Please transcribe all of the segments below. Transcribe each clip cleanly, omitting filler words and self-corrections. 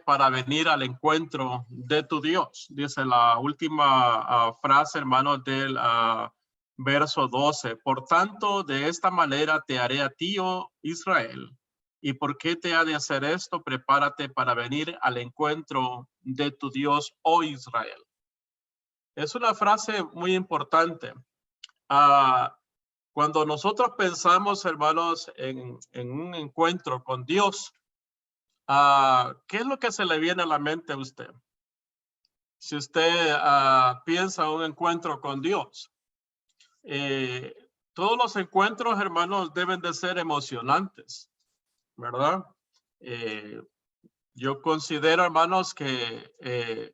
para venir al encuentro de tu Dios. Dice la última frase, hermanos, del verso 12. Por tanto, de esta manera te haré a ti, oh Israel. ¿Y por qué te ha de hacer esto? Prepárate para venir al encuentro de tu Dios, oh Israel. Es una frase muy importante. Cuando nosotros pensamos, hermanos, en un encuentro con Dios, ¿qué es lo que se le viene a la mente a usted? Si usted piensa en un encuentro con Dios, todos los encuentros, hermanos, deben de ser emocionantes, ¿verdad? Yo considero, hermanos, que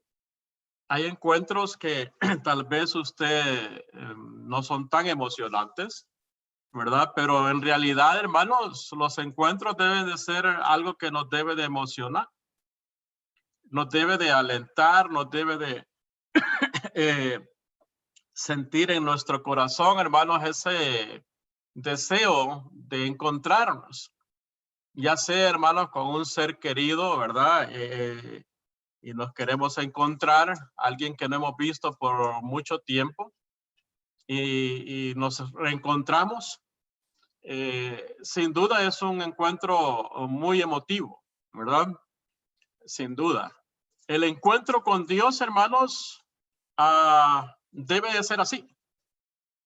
hay encuentros que tal vez usted no son tan emocionantes, ¿verdad? Pero en realidad, hermanos, los encuentros deben de ser algo que nos debe de emocionar, nos debe de alentar, nos debe de sentir en nuestro corazón, hermanos, ese deseo de encontrarnos, ya sea, hermanos, con un ser querido, ¿verdad? Y nos queremos encontrar, alguien que no hemos visto por mucho tiempo, y nos reencontramos. Sin duda es un encuentro muy emotivo, ¿verdad? Sin duda. El encuentro con Dios, hermanos, debe de ser así.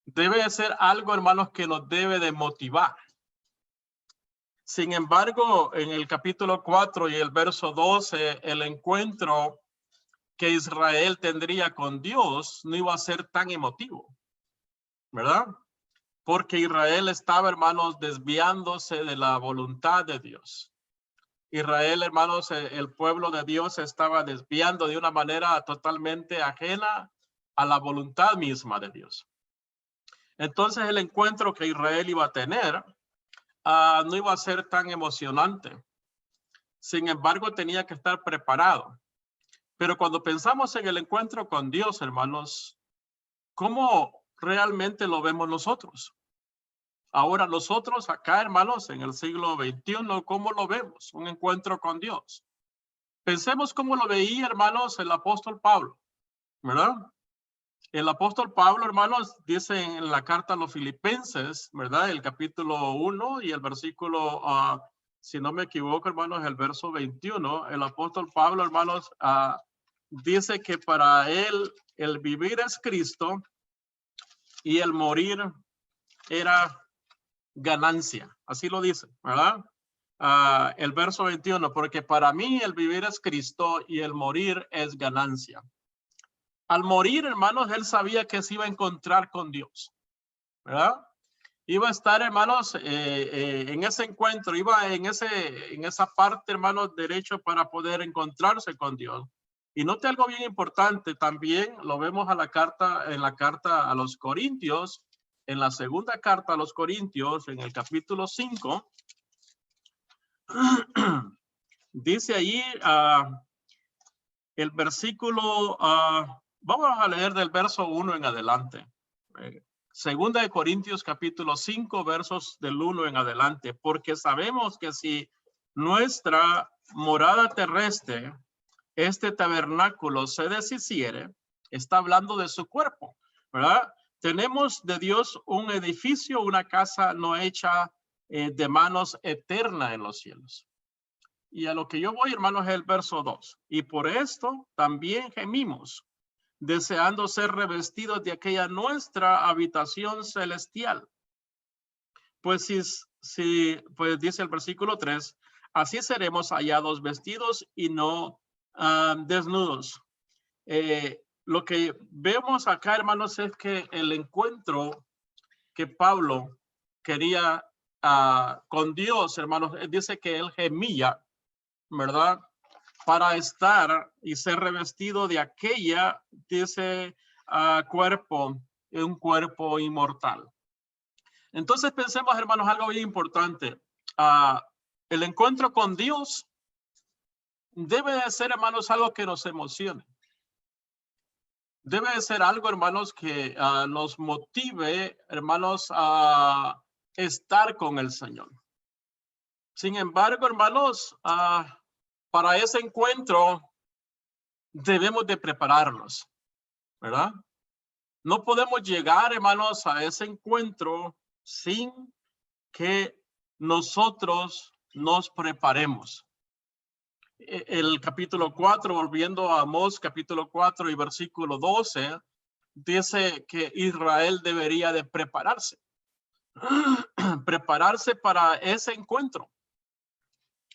Debe de ser algo, hermanos, que nos debe de motivar. Sin embargo, en el capítulo 4 y el verso 12, el encuentro que Israel tendría con Dios no iba a ser tan emotivo, ¿verdad? Porque Israel estaba, hermanos, desviándose de la voluntad de Dios. Israel, hermanos, el pueblo de Dios se estaba desviando de una manera totalmente ajena a la voluntad misma de Dios. Entonces el encuentro que Israel iba a tener no iba a ser tan emocionante. Sin embargo, tenía que estar preparado. Pero cuando pensamos en el encuentro con Dios, hermanos, ¿cómo realmente lo vemos nosotros? Ahora nosotros acá, hermanos, en el siglo XXI, ¿cómo lo vemos? Un encuentro con Dios. Pensemos cómo lo veía, hermanos, el apóstol Pablo, ¿verdad? El apóstol Pablo, hermanos, dice en la carta a los Filipenses, ¿verdad? El capítulo 1 y el versículo, si no me equivoco, hermanos, el verso 21, el apóstol Pablo, hermanos, dice que para él el vivir es Cristo y el morir era ganancia. Así lo dice, ¿verdad? El verso 21, porque para mí el vivir es Cristo y el morir es ganancia. Al morir, hermanos, él sabía que se iba a encontrar con Dios, ¿verdad? Iba a estar, hermanos, en ese encuentro, iba en esa parte, hermanos, derecho para poder encontrarse con Dios. Y note algo bien importante, también lo vemos en la carta a los Corintios, en la segunda carta a los Corintios, en el capítulo 5, dice allí el versículo, vamos a leer del verso 1 en adelante. Segunda de Corintios capítulo 5 versos del 1 en adelante, porque sabemos que si nuestra morada terrestre, este tabernáculo se deshiciere, está hablando de su cuerpo, ¿verdad? Tenemos de Dios un edificio, una casa no hecha de manos eterna en los cielos. Y a lo que yo voy, hermanos, es el verso 2. Y por esto también gemimos, deseando ser revestidos de aquella nuestra habitación celestial. Pues pues dice el versículo 3, así seremos hallados vestidos y no desnudos. Lo que vemos acá, hermanos, es que el encuentro que Pablo quería con Dios, hermanos, dice que él gemía, ¿verdad? Para estar y ser revestido de aquella, dice, cuerpo, un cuerpo inmortal. Entonces pensemos, hermanos, algo bien importante. El encuentro con Dios debe de ser, hermanos, algo que nos emocione. Debe de ser algo, hermanos, que nos motive, hermanos, a estar con el Señor. Sin embargo, hermanos, para ese encuentro debemos de prepararnos, ¿verdad? No podemos llegar, hermanos, a ese encuentro sin que nosotros nos preparemos. El capítulo 4, volviendo a Amós, capítulo 4 y versículo 12, dice que Israel debería de prepararse. Prepararse para ese encuentro.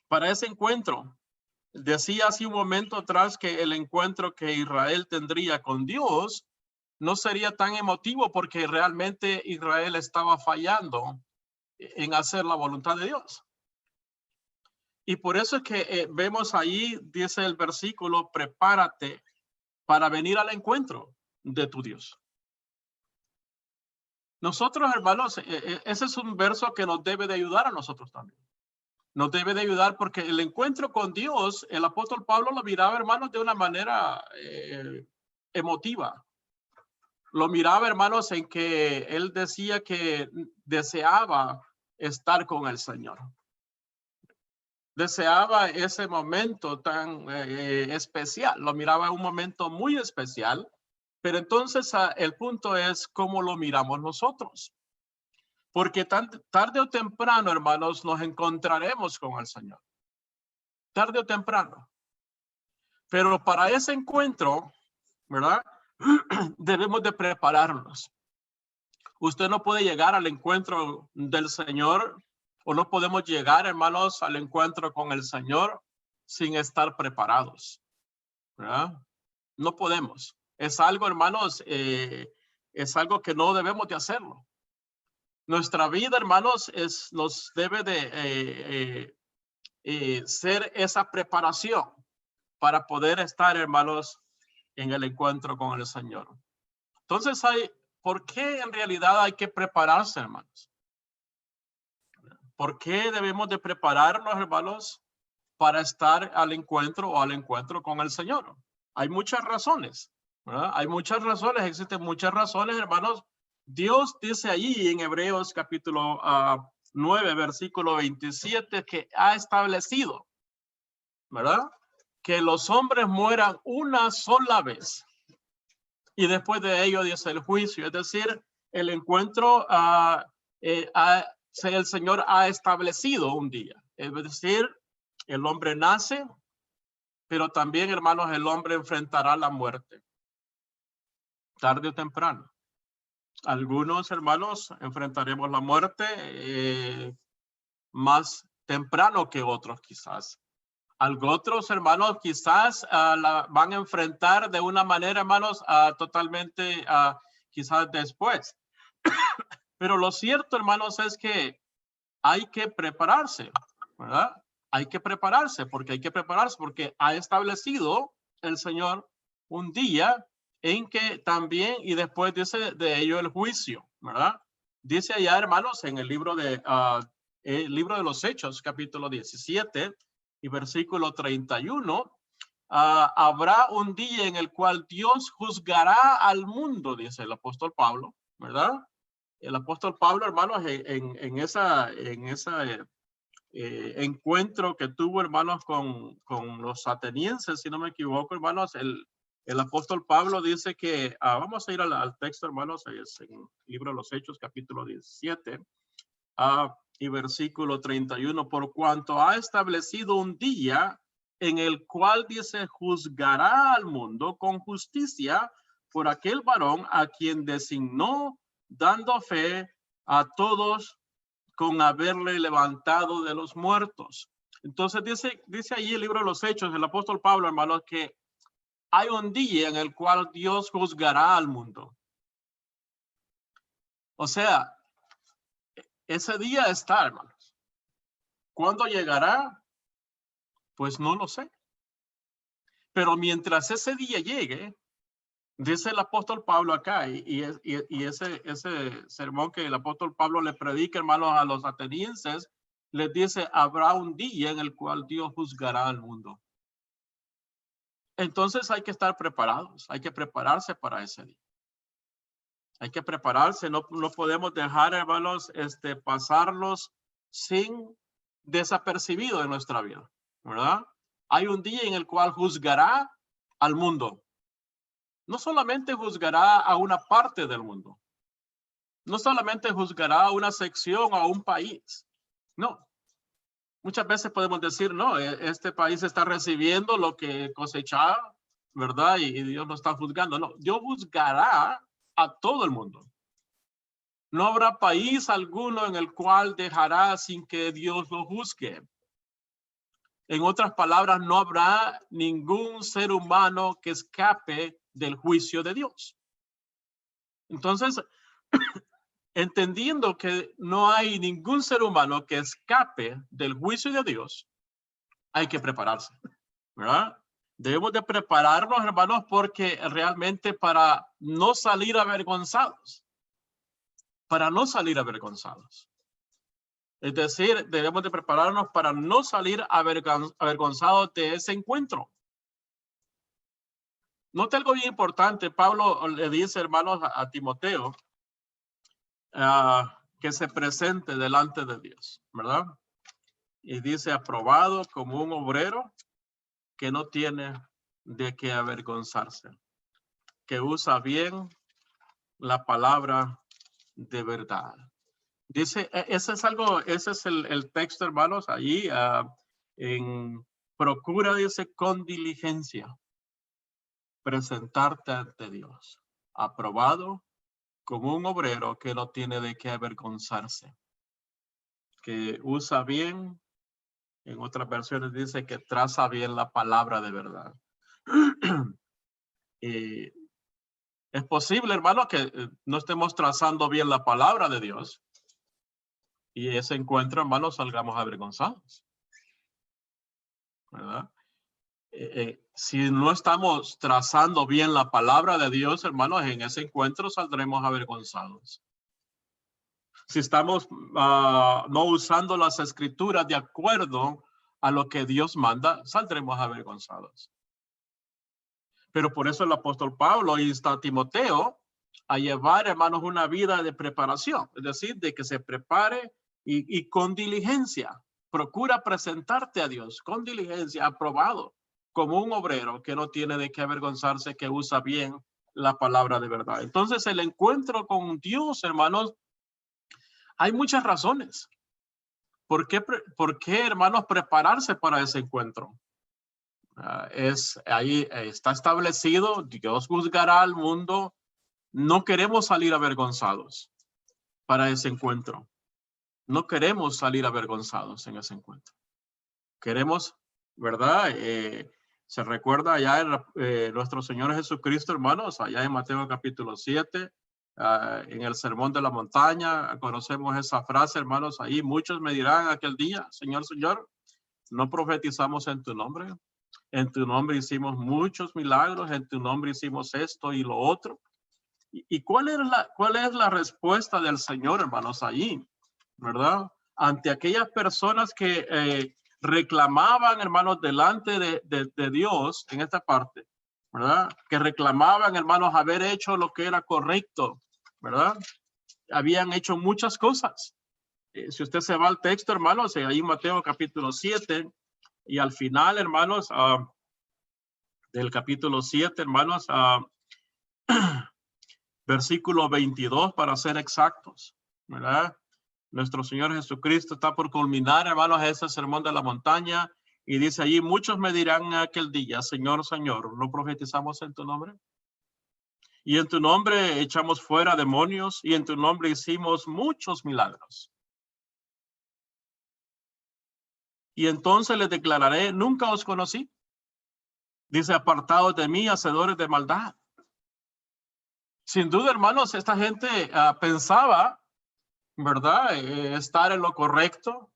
Para ese encuentro. Decía hace un momento atrás que el encuentro que Israel tendría con Dios no sería tan emotivo porque realmente Israel estaba fallando en hacer la voluntad de Dios. Y por eso es que vemos ahí, dice el versículo, prepárate para venir al encuentro de tu Dios. Nosotros, hermanos, ese es un verso que nos debe de ayudar a nosotros también. Nos debe de ayudar porque el encuentro con Dios, el apóstol Pablo lo miraba, hermanos, de una manera emotiva. Lo miraba, hermanos, en que él decía que deseaba estar con el Señor. Deseaba ese momento tan especial. Lo miraba un momento muy especial. Pero entonces el punto es cómo lo miramos nosotros. Porque tarde o temprano, hermanos, nos encontraremos con el Señor. Tarde o temprano. Pero para ese encuentro, ¿verdad? Debemos de prepararnos. Usted no puede llegar al encuentro del Señor o no podemos llegar, hermanos, al encuentro con el Señor sin estar preparados, ¿verdad? No podemos. Es algo, hermanos, es algo que no debemos de hacerlo. Nuestra vida, hermanos, nos debe de ser esa preparación para poder estar, hermanos, en el encuentro con el Señor. Entonces, ¿por qué en realidad hay que prepararse, hermanos? ¿Por qué debemos de prepararnos, hermanos, para estar al encuentro o al encuentro con el Señor? Hay muchas razones, ¿verdad? Hay muchas razones, existen muchas razones, hermanos. Dios dice allí en Hebreos capítulo 9, versículo 27, que ha establecido, ¿verdad? Que los hombres mueran una sola vez. Y después de ello dice el juicio, es decir, el encuentro, el Señor ha establecido un día. Es decir, el hombre nace, pero también, hermanos, el hombre enfrentará la muerte. Tarde o temprano. Algunos, hermanos, enfrentaremos la muerte más temprano que otros, quizás. Otros, hermanos, quizás la van a enfrentar de una manera, hermanos, totalmente, quizás después. Pero lo cierto, hermanos, es que hay que prepararse, ¿verdad? Hay que prepararse porque ha establecido el Señor un día en que también, y después dice de ello el juicio, ¿verdad? Dice allá, hermanos, en el libro de los Hechos, capítulo 17 y versículo 31, habrá un día en el cual Dios juzgará al mundo, dice el apóstol Pablo, ¿verdad? El apóstol Pablo, hermanos, en ese encuentro que tuvo, hermanos, con los atenienses, si no me equivoco, hermanos, el apóstol Pablo dice que, vamos a ir al texto, hermanos, es en el libro de los Hechos, capítulo 17, y versículo 31, por cuanto ha establecido un día en el cual dice, juzgará al mundo con justicia por aquel varón a quien designó, dando fe a todos con haberle levantado de los muertos. Entonces dice ahí el libro de los Hechos, el apóstol Pablo, hermanos, que hay un día en el cual Dios juzgará al mundo. O sea, ese día está, hermanos. ¿Cuándo llegará? Pues no lo sé. Pero mientras ese día llegue, dice el apóstol Pablo acá, y ese sermón que el apóstol Pablo le predica, hermanos, a los atenienses, les dice, habrá un día en el cual Dios juzgará al mundo. Entonces hay que estar preparados, hay que prepararse para ese día. Hay que prepararse, no podemos dejar, hermanos, pasarlos sin desapercibido en nuestra vida, ¿verdad? Hay un día en el cual juzgará al mundo. No solamente juzgará a una parte del mundo. No solamente juzgará a una sección o a un país. No. Muchas veces podemos decir, no, este país está recibiendo lo que cosechaba, ¿verdad? Y Dios no está juzgando. No, Dios juzgará a todo el mundo. No habrá país alguno en el cual dejará sin que Dios lo juzgue. En otras palabras, no habrá ningún ser humano que escape del juicio de Dios. Entonces, entendiendo que no hay ningún ser humano que escape del juicio de Dios, hay que prepararse, ¿verdad? Debemos de prepararnos, hermanos, porque realmente para no salir avergonzados. Para no salir avergonzados. Es decir, debemos de prepararnos para no salir avergonzados de ese encuentro. Note algo bien importante. Pablo le dice, hermanos, a Timoteo, que se presente delante de Dios, ¿verdad? Y dice, aprobado como un obrero que no tiene de qué avergonzarse, que usa bien la palabra de verdad. Dice, ese es el texto, hermanos, allí en procura, dice, con diligencia, presentarte ante Dios, aprobado como un obrero que no tiene de qué avergonzarse, que usa bien, en otras versiones dice que traza bien la palabra de verdad. Y es posible, hermano, que no estemos trazando bien la palabra de Dios y ese encuentro, hermano, salgamos avergonzados, ¿verdad? Si no estamos trazando bien la palabra de Dios, hermanos, en ese encuentro saldremos avergonzados. Si estamos no usando las escrituras de acuerdo a lo que Dios manda, saldremos avergonzados. Pero por eso el apóstol Pablo insta a Timoteo a llevar, hermanos, una vida de preparación, es decir, de que se prepare y con diligencia. Procura presentarte a Dios con diligencia, aprobado como un obrero que no tiene de qué avergonzarse, que usa bien la palabra de verdad. Entonces, el encuentro con Dios, hermanos, hay muchas razones. ¿Por qué, hermanos, prepararse para ese encuentro? Ahí está establecido, Dios juzgará al mundo. No queremos salir avergonzados para ese encuentro. No queremos salir avergonzados en ese encuentro. Queremos, ¿verdad? Se recuerda allá en nuestro Señor Jesucristo, hermanos, allá en Mateo capítulo 7, en el Sermón de la Montaña, conocemos esa frase, hermanos, ahí muchos me dirán aquel día, Señor, Señor, ¿no profetizamos en tu nombre? En tu nombre hicimos muchos milagros, en tu nombre hicimos esto y lo otro. ¿Y cuál es la respuesta del Señor, hermanos, allí? ¿Verdad? Ante aquellas personas que reclamaban, hermanos, delante de Dios en esta parte, ¿verdad? Que reclamaban, hermanos, haber hecho lo que era correcto, ¿verdad? Habían hecho muchas cosas. Si usted se va al texto, hermanos, ahí en Mateo capítulo 7, y al final, hermanos, del capítulo 7, hermanos, versículo 22 para ser exactos, ¿verdad? Nuestro Señor Jesucristo está por culminar, hermanos, ese sermón de la montaña y dice allí, muchos me dirán en aquel día, Señor, Señor, ¿no profetizamos en tu nombre? Y en tu nombre echamos fuera demonios y en tu nombre hicimos muchos milagros. Y entonces les declararé, nunca os conocí. Dice, apartados de mí, hacedores de maldad. Sin duda, hermanos, esta gente pensaba, ¿verdad? Estar en lo correcto.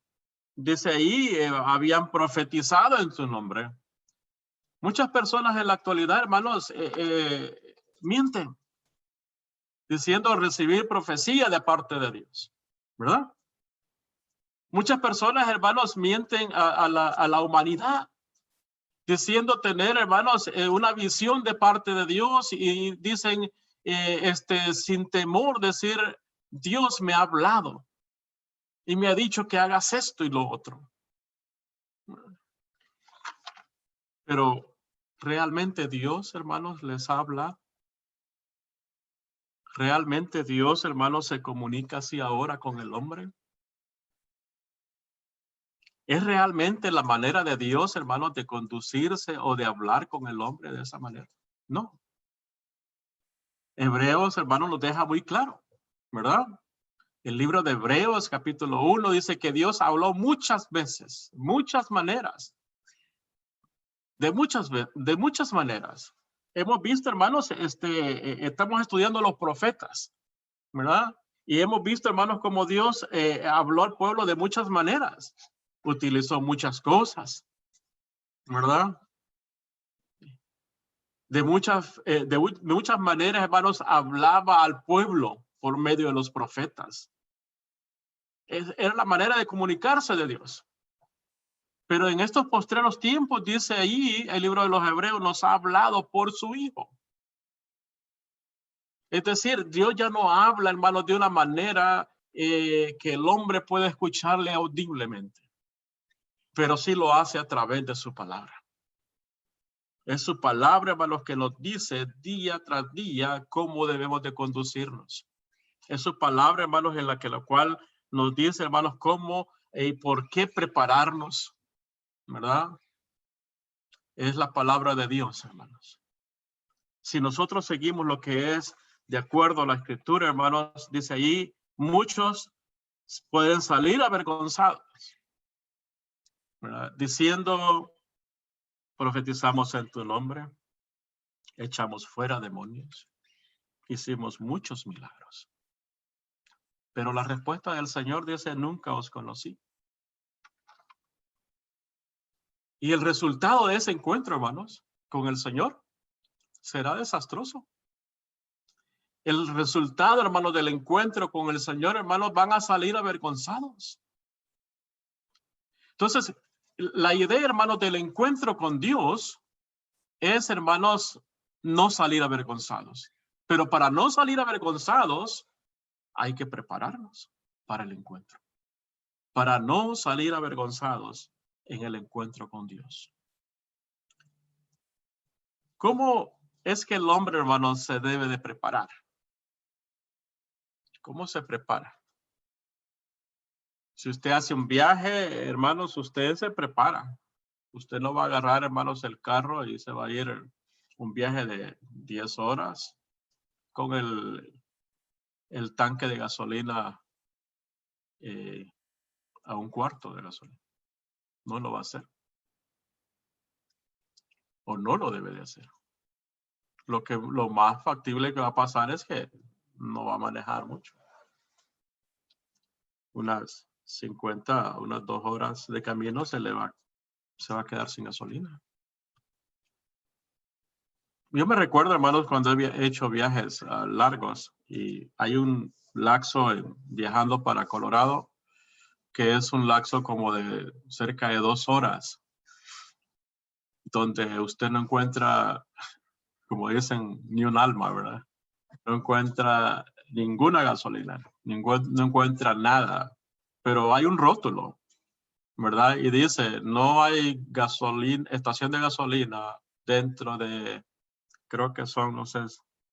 Dice ahí, habían profetizado en su nombre. Muchas personas en la actualidad, hermanos, mienten, diciendo recibir profecía de parte de Dios, ¿verdad? Muchas personas, hermanos, mienten a la humanidad, diciendo tener, hermanos, una visión de parte de Dios y dicen, sin temor, decir, Dios me ha hablado y me ha dicho que hagas esto y lo otro. Pero ¿realmente Dios, hermanos, les habla? ¿Realmente Dios, hermanos, se comunica así ahora con el hombre? ¿Es realmente la manera de Dios, hermanos, de conducirse o de hablar con el hombre de esa manera? No. Hebreos, hermanos, nos deja muy claro, ¿verdad? El libro de Hebreos, capítulo 1, dice que Dios habló muchas veces, muchas maneras, de muchas maneras. Hemos visto, hermanos, estamos estudiando los profetas, ¿verdad? Y hemos visto, hermanos, como Dios habló al pueblo de muchas maneras. Utilizó muchas cosas, ¿verdad? De muchas maneras, hermanos, hablaba al pueblo por medio de los profetas. Era la manera de comunicarse de Dios. Pero en estos postreros tiempos, dice ahí el libro de los Hebreos, nos ha hablado por su Hijo. Es decir, Dios ya no habla, hermanos, de una manera que el hombre puede escucharle audiblemente, pero sí lo hace a través de su palabra. Es su palabra, hermanos, que nos dice día tras día cómo debemos de conducirnos. Es su palabra, hermanos, en la cual nos dice, hermanos, cómo y por qué prepararnos, ¿verdad? Es la palabra de Dios, hermanos. Si nosotros seguimos lo que es de acuerdo a la escritura, hermanos, dice ahí, muchos pueden salir avergonzados, ¿verdad? Diciendo, profetizamos en tu nombre, echamos fuera demonios, hicimos muchos milagros. Pero la respuesta del Señor dice, nunca os conocí. Y el resultado de ese encuentro, hermanos, con el Señor será desastroso. El resultado, hermanos, del encuentro con el Señor, hermanos, van a salir avergonzados. Entonces, la idea, hermanos, del encuentro con Dios es, hermanos, no salir avergonzados. Pero para no salir avergonzados, hay que prepararnos para el encuentro. Para no salir avergonzados en el encuentro con Dios. ¿Cómo es que el hombre, hermanos, se debe de preparar? ¿Cómo se prepara? Si usted hace un viaje, hermanos, usted se prepara. Usted no va a agarrar, hermanos, el carro y se va a ir un viaje de 10 horas con el tanque de gasolina a un cuarto de gasolina. No lo va a hacer. O no lo debe de hacer. Lo más factible que va a pasar es que no va a manejar mucho. Unas 2 horas de camino se va a quedar sin gasolina. Yo me recuerdo, hermanos, cuando he hecho viajes largos y hay un lapso viajando para Colorado, que es un lapso como de cerca de 2 horas, donde usted no encuentra, como dicen, ni un alma, ¿verdad? No encuentra ninguna gasolina, no encuentra nada, pero hay un rótulo, ¿verdad? Y dice, no hay estación de gasolina dentro de, creo que son, no sé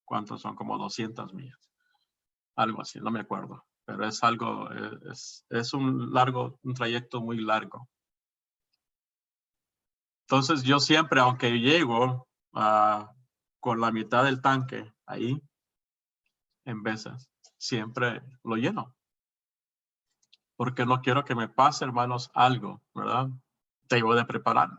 cuántos son, como 200 millas. Algo así, no me acuerdo. Pero es algo, es un trayecto muy largo. Entonces yo siempre, aunque llego con la mitad del tanque ahí, en veces, siempre lo lleno. Porque no quiero que me pase, hermanos, algo, ¿verdad? Debo de prepararme.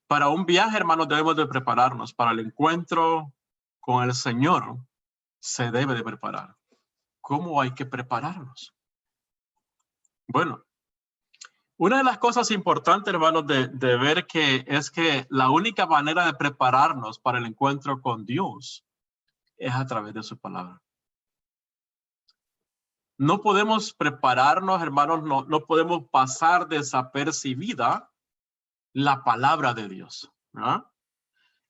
Para un viaje, hermanos, debemos de prepararnos. Para el encuentro con el Señor, se debe de preparar. ¿Cómo hay que prepararnos? Bueno, una de las cosas importantes, hermanos, de ver es que la única manera de prepararnos para el encuentro con Dios es a través de su palabra. No podemos prepararnos, hermanos, no podemos pasar desapercibida la palabra de Dios, ¿no?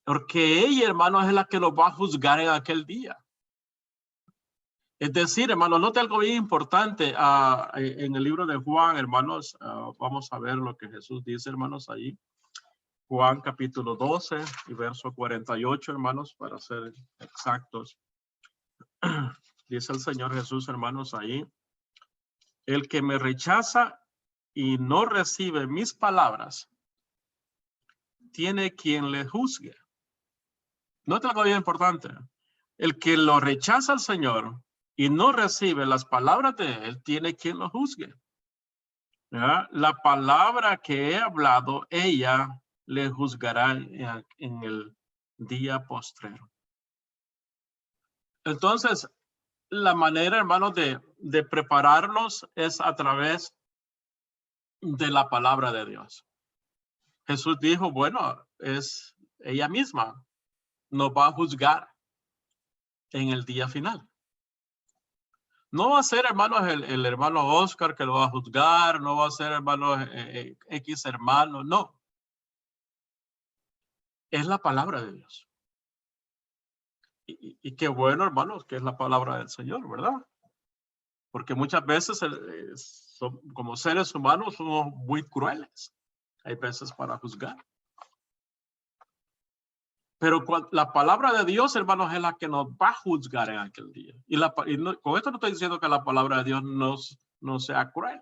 Porque ella, hermanos, es la que nos va a juzgar en aquel día. Es decir, hermanos, note algo bien importante en el libro de Juan, hermanos, vamos a ver lo que Jesús dice, hermanos, ahí. Juan capítulo 12 y verso 48, hermanos, para ser exactos. Dice el Señor Jesús, hermanos, ahí: el que me rechaza y no recibe mis palabras, tiene quien le juzgue. Nota algo bien importante. El que lo rechaza al Señor y no recibe las palabras de él, tiene quien lo juzgue. ¿Ya? La palabra que he hablado, ella le juzgará en el día postrero. Entonces, la manera, hermanos, de prepararnos es a través de la palabra de Dios. Jesús dijo, bueno, es ella misma nos va a juzgar en el día final. No va a ser, hermanos, el hermano Oscar que lo va a juzgar, no va a ser, hermano, X hermano, no. Es la palabra de Dios. Y qué bueno, hermanos, que es la palabra del Señor, ¿verdad? Porque muchas veces como seres humanos somos muy crueles. Hay veces para juzgar. Pero la palabra de Dios, hermanos, es la que nos va a juzgar en aquel día. Con esto no estoy diciendo que la palabra de Dios no sea cruel,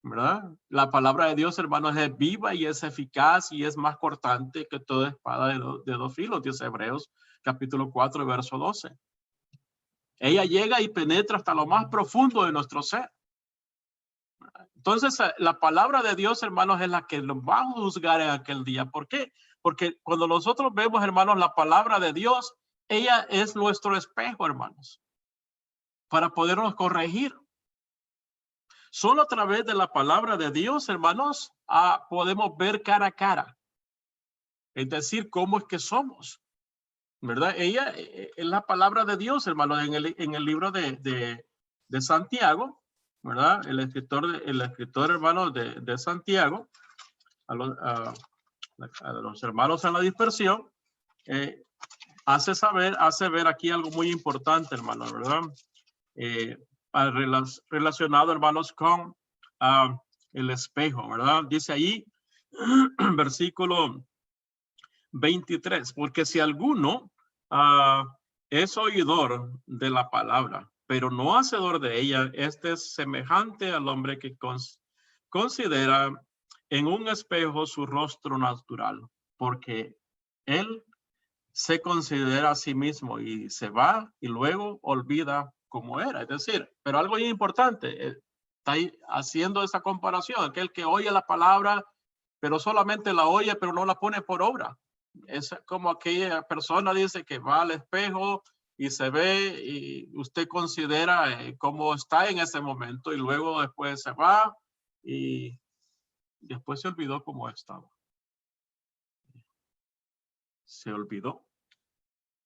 ¿verdad? La palabra de Dios, hermanos, es viva y es eficaz y es más cortante que toda espada de dos filos, dice Hebreos capítulo 4, verso 12. Ella llega y penetra hasta lo más profundo de nuestro ser. Entonces, la palabra de Dios, hermanos, es la que nos va a juzgar en aquel día. ¿Por qué? Porque cuando nosotros vemos, hermanos, la palabra de Dios, ella es nuestro espejo, hermanos, para podernos corregir. Solo a través de la palabra de Dios, hermanos, podemos ver cara a cara. Es decir, cómo es que somos, ¿verdad? Ella es la palabra de Dios, hermanos, en el libro de Santiago, ¿verdad? El escritor hermano de Santiago, a los hermanos en la dispersión, hace ver aquí algo muy importante, hermano, ¿verdad? Relacionado, hermanos, con el espejo, ¿verdad? Dice ahí, versículo 23, porque si alguno es oidor de la palabra, pero no hacedor de ella, este es semejante al hombre que considera en un espejo su rostro natural, porque él se considera a sí mismo y se va y luego olvida cómo era. Es decir, pero algo importante, está ahí haciendo esa comparación, aquel que oye la palabra, pero solamente la oye, pero no la pone por obra. Es como aquella persona dice que va al espejo y se ve y usted considera cómo está en ese momento y luego después se va y después se olvidó cómo estaba. Se olvidó.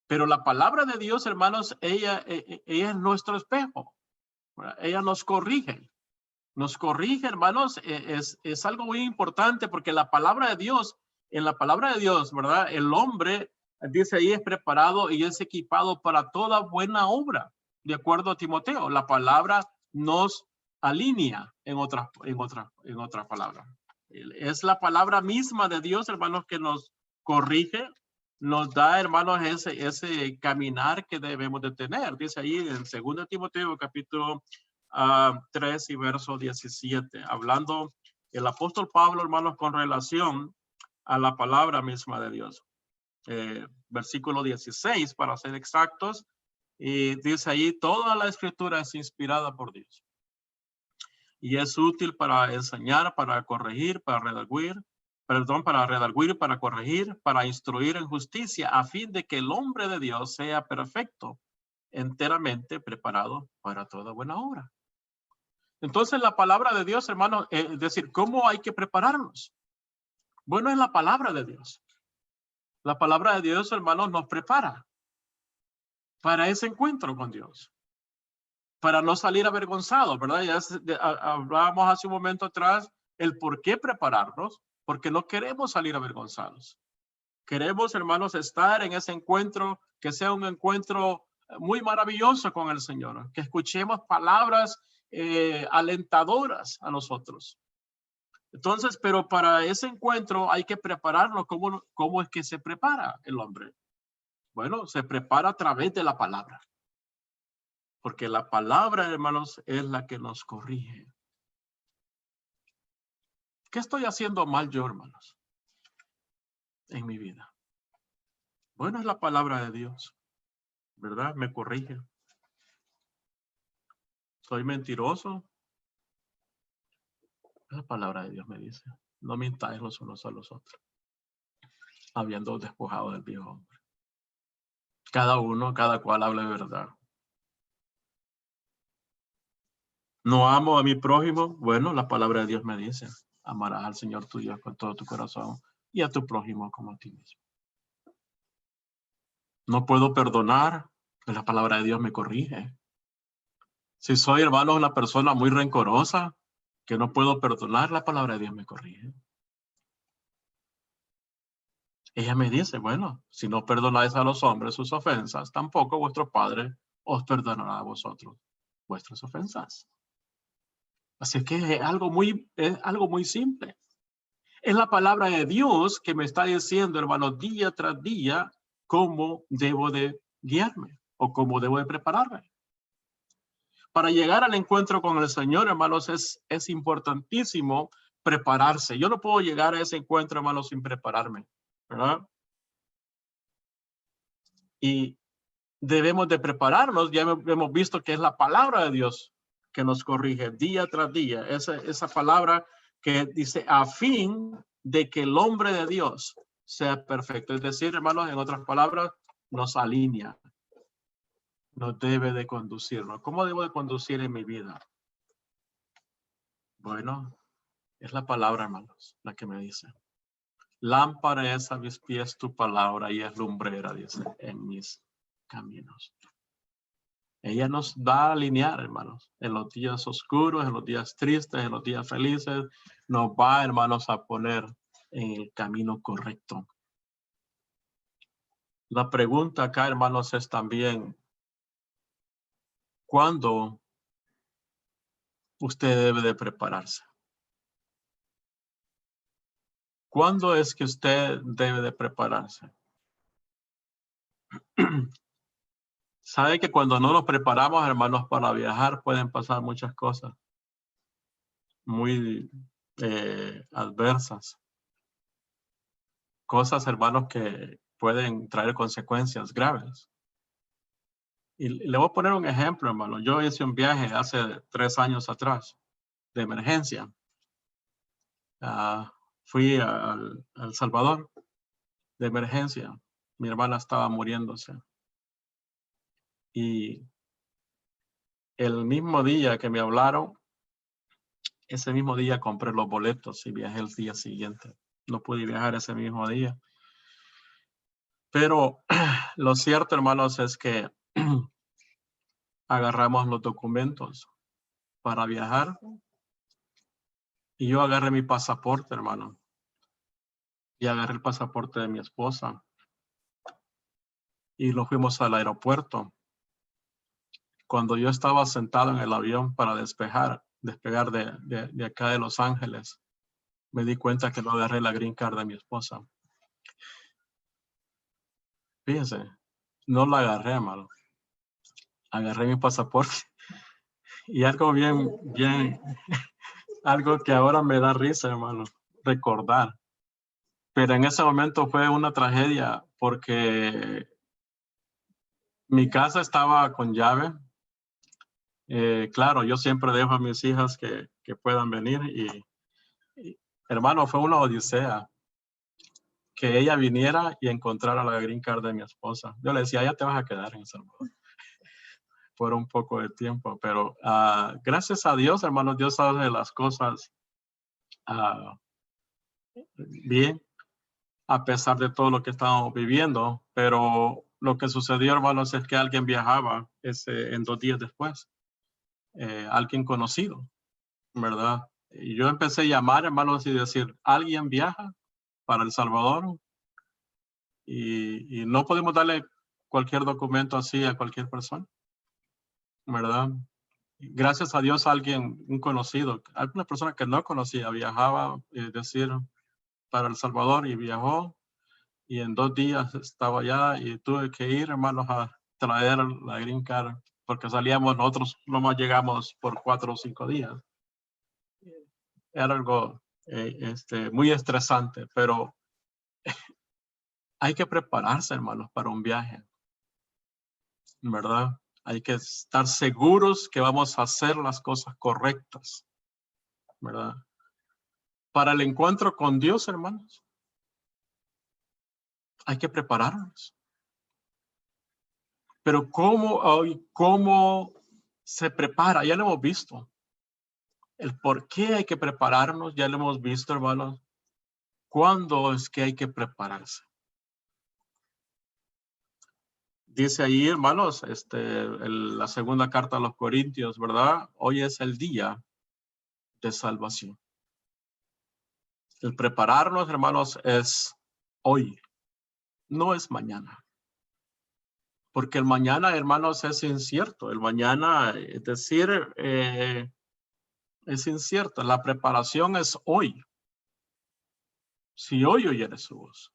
Pero la palabra de Dios, hermanos, ella es nuestro espejo. Ella nos corrige. Nos corrige, hermanos. Es algo muy importante porque la palabra de Dios, en la palabra de Dios, ¿verdad? El hombre, dice ahí, es preparado y es equipado para toda buena obra. De acuerdo a Timoteo, la palabra nos alinea en otra palabra. Es la palabra misma de Dios, hermanos, que nos corrige, nos da, hermanos, ese caminar que debemos de tener. Dice ahí en 2 Timoteo capítulo 3 y verso 17, hablando el apóstol Pablo, hermanos, con relación a la palabra misma de Dios. Versículo 16, para ser exactos, y dice ahí, toda la escritura es inspirada por Dios y es útil para enseñar, para corregir, para redarguir, para corregir, para instruir en justicia, a fin de que el hombre de Dios sea perfecto, enteramente preparado para toda buena obra. Entonces la palabra de Dios, hermanos, es decir, ¿cómo hay que prepararnos? Bueno, es la palabra de Dios. La palabra de Dios, hermanos, nos prepara para ese encuentro con Dios, para no salir avergonzados, ¿verdad? Ya hablábamos hace un momento atrás el por qué prepararnos, porque no queremos salir avergonzados. Queremos, hermanos, estar en ese encuentro, que sea un encuentro muy maravilloso con el Señor, que escuchemos palabras alentadoras a nosotros. Entonces, pero para ese encuentro hay que prepararlo. ¿Cómo es que se prepara el hombre? Bueno, se prepara a través de la palabra. Porque la palabra, hermanos, es la que nos corrige. ¿Qué estoy haciendo mal yo, hermanos, en mi vida? Bueno, es la palabra de Dios, ¿verdad? Me corrige. ¿Soy mentiroso? La palabra de Dios me dice, no mintáis los unos a los otros, habiendo despojado del viejo hombre. Cada cual habla de verdad. No amo a mi prójimo. Bueno, la palabra de Dios me dice, amarás al Señor tu Dios con todo tu corazón y a tu prójimo como a ti mismo. No puedo perdonar, pues la palabra de Dios me corrige. Si soy, hermano, una persona muy rencorosa, que no puedo perdonar, la palabra de Dios me corrige. Ella me dice, bueno, si no perdonáis a los hombres sus ofensas, tampoco vuestro Padre os perdonará a vosotros vuestras ofensas. Así que es algo muy simple. Es la palabra de Dios que me está diciendo, hermano, día tras día, cómo debo de guiarme o cómo debo de prepararme. Para llegar al encuentro con el Señor, hermanos, es importantísimo prepararse. Yo no puedo llegar a ese encuentro, hermanos, sin prepararme, ¿verdad? Y debemos de prepararnos. Ya hemos visto que es la palabra de Dios que nos corrige día tras día. Esa palabra que dice a fin de que el hombre de Dios sea perfecto. Es decir, hermanos, en otras palabras, nos alinea, nos debe de conducirnos. ¿Cómo debo de conducir en mi vida? Bueno, es la palabra, hermanos, la que me dice. Lámpara es a mis pies tu palabra y es lumbrera, dice, en mis caminos. Ella nos va a alinear, hermanos, en los días oscuros, en los días tristes, en los días felices. Nos va, hermanos, a poner en el camino correcto. La pregunta acá, hermanos, es también, ¿cuándo usted debe de prepararse? ¿Cuándo es que usted debe de prepararse? Sabe que cuando no nos preparamos, hermanos, para viajar pueden pasar muchas cosas muy adversas. Cosas, hermanos, que pueden traer consecuencias graves. Y le voy a poner un ejemplo, hermano. Yo hice un viaje hace 3 años atrás de emergencia. Fui a El Salvador de emergencia. Mi hermana estaba muriéndose. Y el mismo día que me hablaron, ese mismo día compré los boletos y viajé el día siguiente. No pude viajar ese mismo día. Pero lo cierto, hermanos, es que agarramos los documentos para viajar y yo agarré mi pasaporte, hermano, y agarré el pasaporte de mi esposa y lo fuimos al aeropuerto. Cuando yo estaba sentado en el avión para despegar de acá de Los Ángeles, me di cuenta que no agarré la green card de mi esposa. Fíjense, no la agarré, hermano. Agarré mi pasaporte y algo algo que ahora me da risa, hermano, recordar. Pero en ese momento fue una tragedia porque mi casa estaba con llave. Claro, yo siempre dejo a mis hijas que puedan venir y, hermano, fue una odisea que ella viniera y encontrara la green card de mi esposa. Yo le decía, ya te vas a quedar en El Salvador por un poco de tiempo, pero gracias a Dios, hermano, Dios hace las cosas bien, a pesar de todo lo que estamos viviendo, pero lo que sucedió, hermanos, es que alguien viajaba en 2 días después, alguien conocido, ¿verdad? Y yo empecé a llamar, hermanos, y decir, ¿alguien viaja para El Salvador? Y no podemos darle cualquier documento así a cualquier persona, ¿verdad? Gracias a Dios alguien, un conocido, alguna persona que no conocía, viajaba, para El Salvador y viajó. Y en 2 días estaba allá y tuve que ir, hermanos, a traer la green card porque salíamos nosotros, nomás llegamos por 4 o 5 días. Era algo muy estresante, pero hay que prepararse, hermanos, para un viaje, ¿verdad? Hay que estar seguros que vamos a hacer las cosas correctas, ¿verdad? Para el encuentro con Dios, hermanos, hay que prepararnos. Pero ¿cómo se prepara? Ya lo hemos visto. El por qué hay que prepararnos, ya lo hemos visto, hermanos. ¿Cuándo es que hay que prepararse? Dice ahí, hermanos, la segunda carta a los Corintios, ¿verdad? Hoy es el día de salvación. El prepararnos, hermanos, es hoy, no es mañana. Porque el mañana, hermanos, es incierto. El mañana, es decir, es incierto. La preparación es hoy. Si hoy oyeres su voz,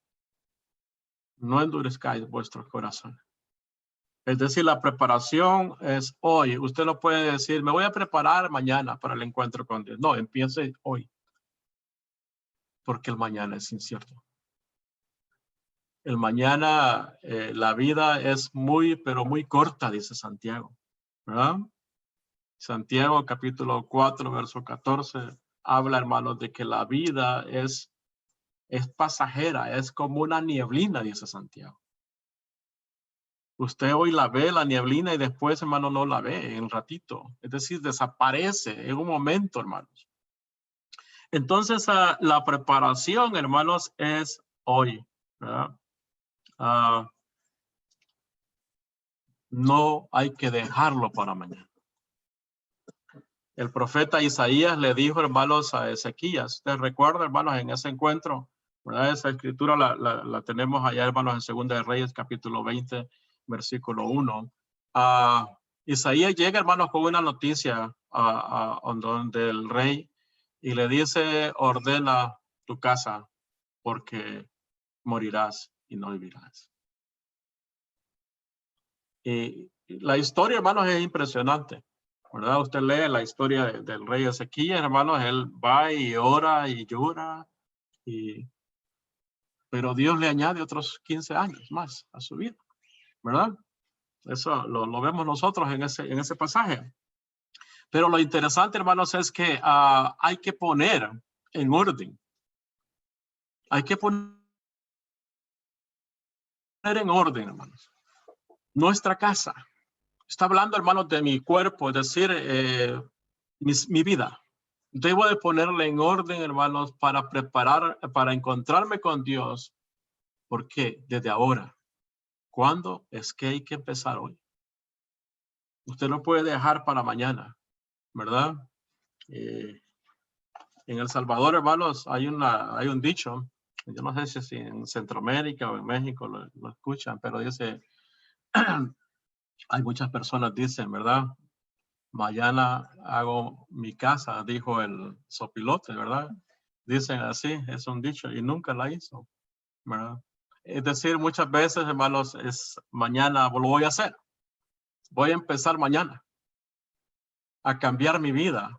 no endurezcáis vuestros corazones. Es decir, la preparación es hoy. Usted no puede decir, me voy a preparar mañana para el encuentro con Dios. No, empiece hoy. Porque el mañana es incierto. El mañana, la vida es muy, pero muy corta, dice Santiago, ¿verdad? Santiago capítulo 4, verso 14, habla, hermanos, de que la vida es pasajera, es como una nieblina, dice Santiago. Usted hoy la ve, la nieblina, y después, hermano, no la ve en un ratito. Es decir, desaparece en un momento, hermanos. Entonces, la preparación, hermanos, es hoy, ¿verdad? No hay que dejarlo para mañana. El profeta Isaías le dijo, hermanos, a Ezequías. ¿Usted recuerda, hermanos, en ese encuentro? ¿Verdad? Esa escritura la tenemos allá, hermanos, en Segunda de Reyes, capítulo 20, versículo 1. Isaías llega, hermanos, con una noticia donde el rey y le dice, ordena tu casa porque morirás y no vivirás. Y la historia, hermanos, es impresionante, ¿verdad? Usted lee la historia del rey Ezequías, hermanos, él va y ora y llora, pero Dios le añade otros 15 años más a su vida, ¿verdad? Eso lo vemos nosotros en ese pasaje. Pero lo interesante, hermanos, es que hay que poner en orden. Hay que poner en orden, hermanos, nuestra casa. Está hablando, hermanos, de mi cuerpo, es decir, mi vida. Debo de ponerle en orden, hermanos, para encontrarme con Dios. ¿Por qué? Desde ahora. ¿Cuándo? Es que hay que empezar hoy. Usted no puede dejar para mañana, ¿verdad? En El Salvador, hermanos, hay un dicho, yo no sé si en Centroamérica o en México lo escuchan, pero dice, hay muchas personas dicen, ¿verdad? Mañana hago mi casa, dijo el sopilote, ¿verdad? Dicen así, es un dicho, y nunca la hizo, ¿verdad? Es decir, muchas veces, hermanos, es mañana lo voy a hacer. Voy a empezar mañana a cambiar mi vida.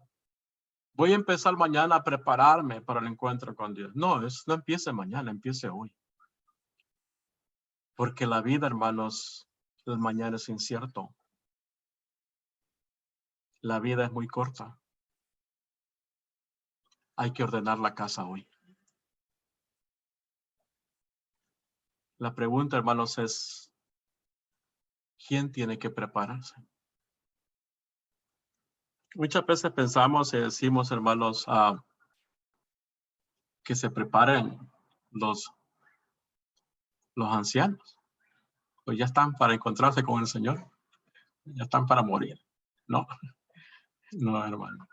Voy a empezar mañana a prepararme para el encuentro con Dios. No empiece mañana, empiece hoy. Porque la vida, hermanos, el mañana es incierto. La vida es muy corta. Hay que ordenar la casa hoy. La pregunta, hermanos, es, ¿quién tiene que prepararse? Muchas veces pensamos y decimos, hermanos, que se preparen los ancianos. Pues ya están para encontrarse con el Señor. Ya están para morir. No, no, hermano.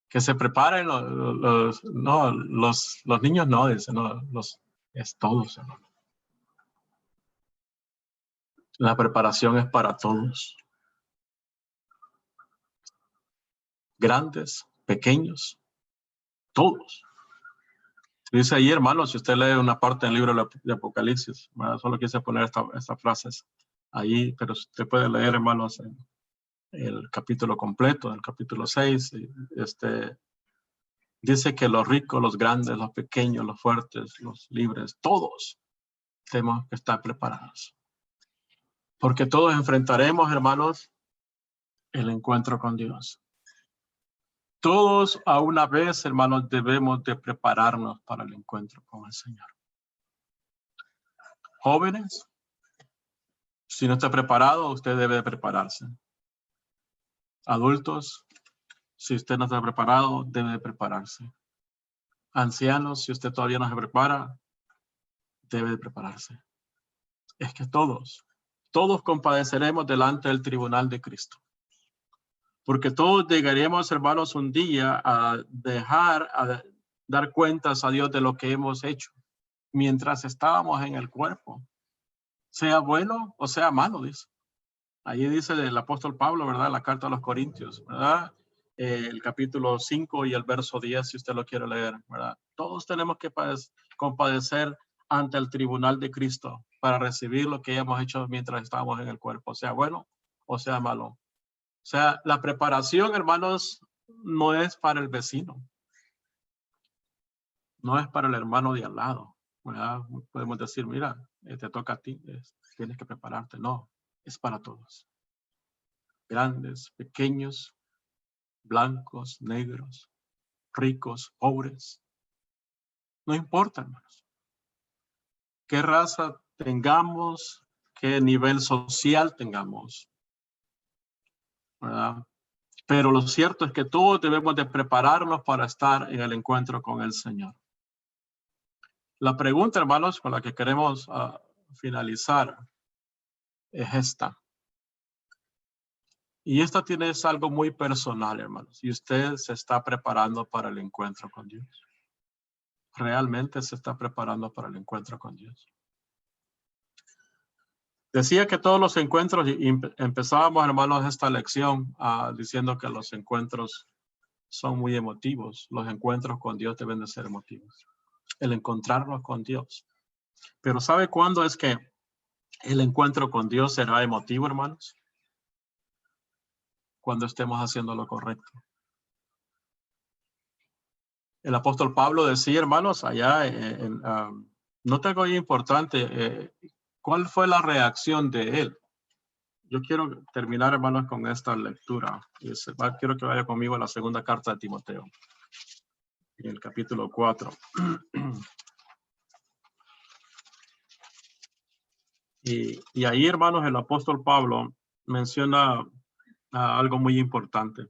Que se preparen los niños, no, dicen, no, es todos, hermano. La preparación es para todos. grandes, pequeños, todos. Dice ahí, hermanos, si usted lee una parte del libro de Apocalipsis, ¿verdad? Solo quise poner estas frases ahí, pero usted puede leer, hermanos, el capítulo completo, el capítulo 6, dice que los ricos, los grandes, los pequeños, los fuertes, los libres, todos tenemos que estar preparados. Porque todos enfrentaremos, hermanos, el encuentro con Dios. Todos a una vez, hermanos, debemos de prepararnos para el encuentro con el Señor. Jóvenes, si no está preparado, usted debe de prepararse. Adultos, si usted no está preparado, debe de prepararse. Ancianos, si usted todavía no se prepara, debe de prepararse. Es que todos compadeceremos delante del tribunal de Cristo. Porque todos llegaremos, hermanos, un día a dar cuentas a Dios de lo que hemos hecho mientras estábamos en el cuerpo. Sea bueno o sea malo, dice. Ahí dice el apóstol Pablo, ¿verdad? La carta a los Corintios, ¿verdad? El capítulo 5 y el verso 10, si usted lo quiere leer, ¿verdad? Todos tenemos que compadecer ante el tribunal de Cristo para recibir lo que hemos hecho mientras estábamos en el cuerpo, sea bueno o sea malo. O sea, la preparación, hermanos, no es para el vecino. No es para el hermano de al lado, ¿verdad? Podemos decir, mira, te toca a ti, tienes que prepararte. No, es para todos. Grandes, pequeños, blancos, negros, ricos, pobres. No importa, hermanos. Qué raza tengamos, qué nivel social tengamos, ¿verdad? Pero lo cierto es que todos debemos de prepararnos para estar en el encuentro con el Señor. La pregunta, hermanos, con la que queremos finalizar es esta. Y esta es algo muy personal, hermanos. Y usted se está preparando para el encuentro con Dios. Realmente se está preparando para el encuentro con Dios. Decía que todos los encuentros, y empezábamos, hermanos, esta lección diciendo que los encuentros son muy emotivos. Los encuentros con Dios deben de ser emotivos. El encontrarnos con Dios. Pero ¿sabe cuándo es que el encuentro con Dios será emotivo, hermanos? Cuando estemos haciendo lo correcto. El apóstol Pablo decía, hermanos, allá no tengo ahí importante, ¿cuál fue la reacción de él? Yo quiero terminar, hermanos, con esta lectura. Quiero que vaya conmigo a la segunda carta de Timoteo, en el capítulo 4. Y ahí, hermanos, el apóstol Pablo menciona algo muy importante.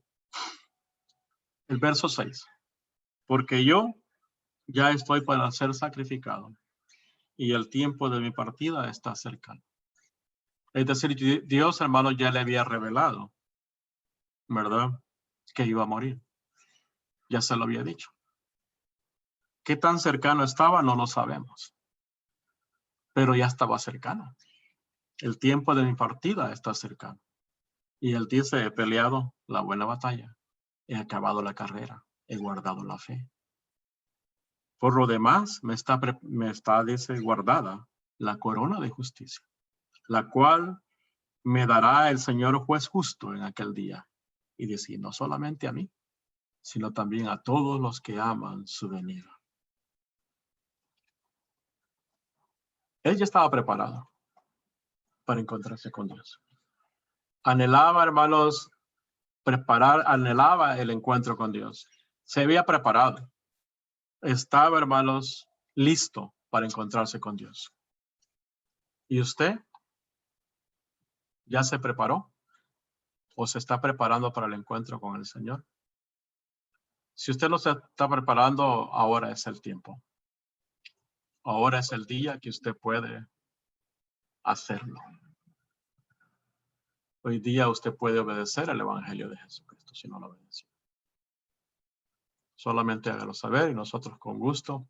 El verso 6. Porque yo ya estoy para ser sacrificado y el tiempo de mi partida está cercano. Es decir, Dios, hermano, ya le había revelado, ¿verdad? Que iba a morir. Ya se lo había dicho. ¿Qué tan cercano estaba? No lo sabemos. Pero ya estaba cercano. El tiempo de mi partida está cercano. Y él dice, he peleado la buena batalla. He acabado la carrera. He guardado la fe. Por lo demás, me está, dice, guardada la corona de justicia, la cual me dará el Señor juez justo en aquel día. Y dice, no solamente a mí, sino también a todos los que aman su venida. Él ya estaba preparado para encontrarse con Dios. Anhelaba, hermanos, anhelaba el encuentro con Dios. Se había preparado. Estaba, hermanos, listo para encontrarse con Dios. ¿Y usted ya se preparó? ¿O se está preparando para el encuentro con el Señor? Si usted no se está preparando, ahora es el tiempo. Ahora es el día que usted puede hacerlo. Hoy día usted puede obedecer el Evangelio de Jesucristo si no lo obedeció. Solamente hágalo saber y nosotros con gusto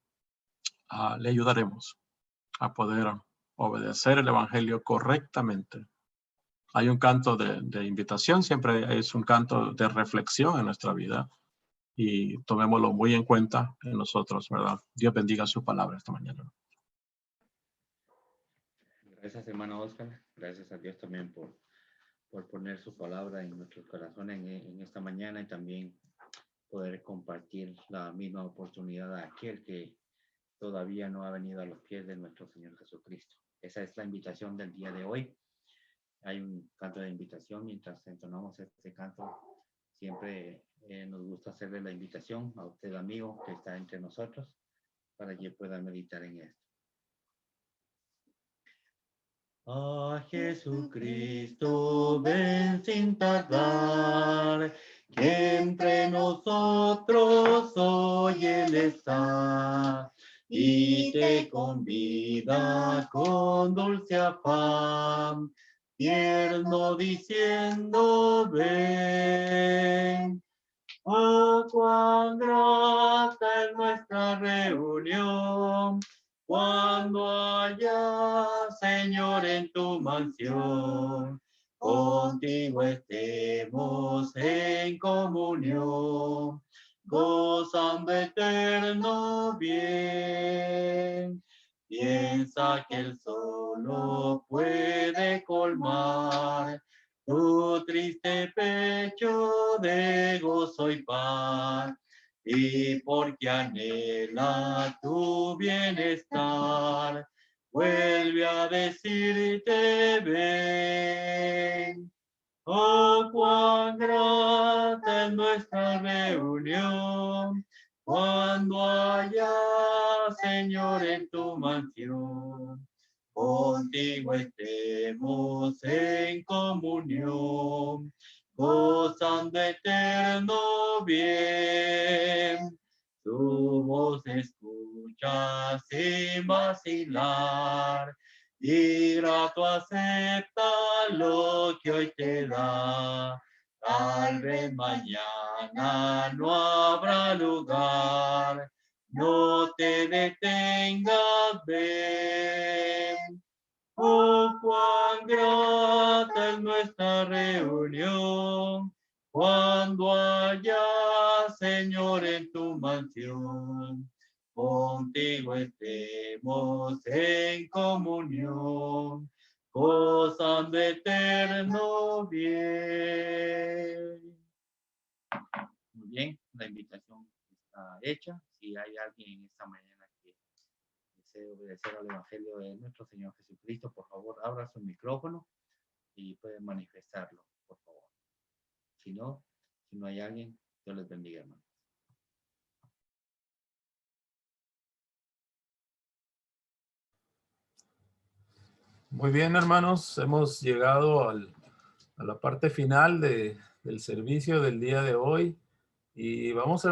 le ayudaremos a poder obedecer el Evangelio correctamente hay un canto de invitación, siempre es un canto de reflexión en nuestra vida y tomémoslo muy en cuenta en nosotros, ¿verdad? Dios bendiga su palabra esta mañana. Gracias, hermano Oscar. Gracias a Dios también por poner su palabra en nuestros corazones en esta mañana y también poder compartir la misma oportunidad a aquel que todavía no ha venido a los pies de nuestro Señor Jesucristo. Esa es la invitación del día de hoy. Hay un canto de invitación. Mientras entonamos este canto, siempre nos gusta hacerle la invitación a usted, amigo, que está entre nosotros, para que pueda meditar en esto. A Jesucristo ven sin tardar, que entre nosotros hoy Él está, y te convida con dulce afán, tierno diciendo ven. Oh, cuán grata es nuestra reunión, cuando haya, Señor, en tu mansión, contigo estemos en comunión, gozando eterno bien. Piensa que Él solo puede colmar tu triste pecho de gozo y paz, y porque anhela tu bienestar, vuelve a decirte ven. Oh, cuán grata es nuestra reunión, cuando haya, Señor, en tu mansión, contigo estemos en comunión, gozando eterno bien. Tu voz escucha sin vacilar, y grato acepta lo que hoy te da. Tal vez mañana no habrá lugar, no te detengas, ven. Oh, cuán grata es nuestra reunión, cuando haya, Señor, en tu mansión, contigo estemos en comunión, gozando eterno bien. Muy bien, la invitación está hecha. Si hay alguien en esta mañana que desee obedecer al Evangelio de nuestro Señor Jesucristo, por favor, abra su micrófono y puede manifestarlo, por favor. Si no hay alguien, Dios les bendiga, hermano. Muy bien, hermanos, hemos llegado a la parte final del servicio del día de hoy y vamos a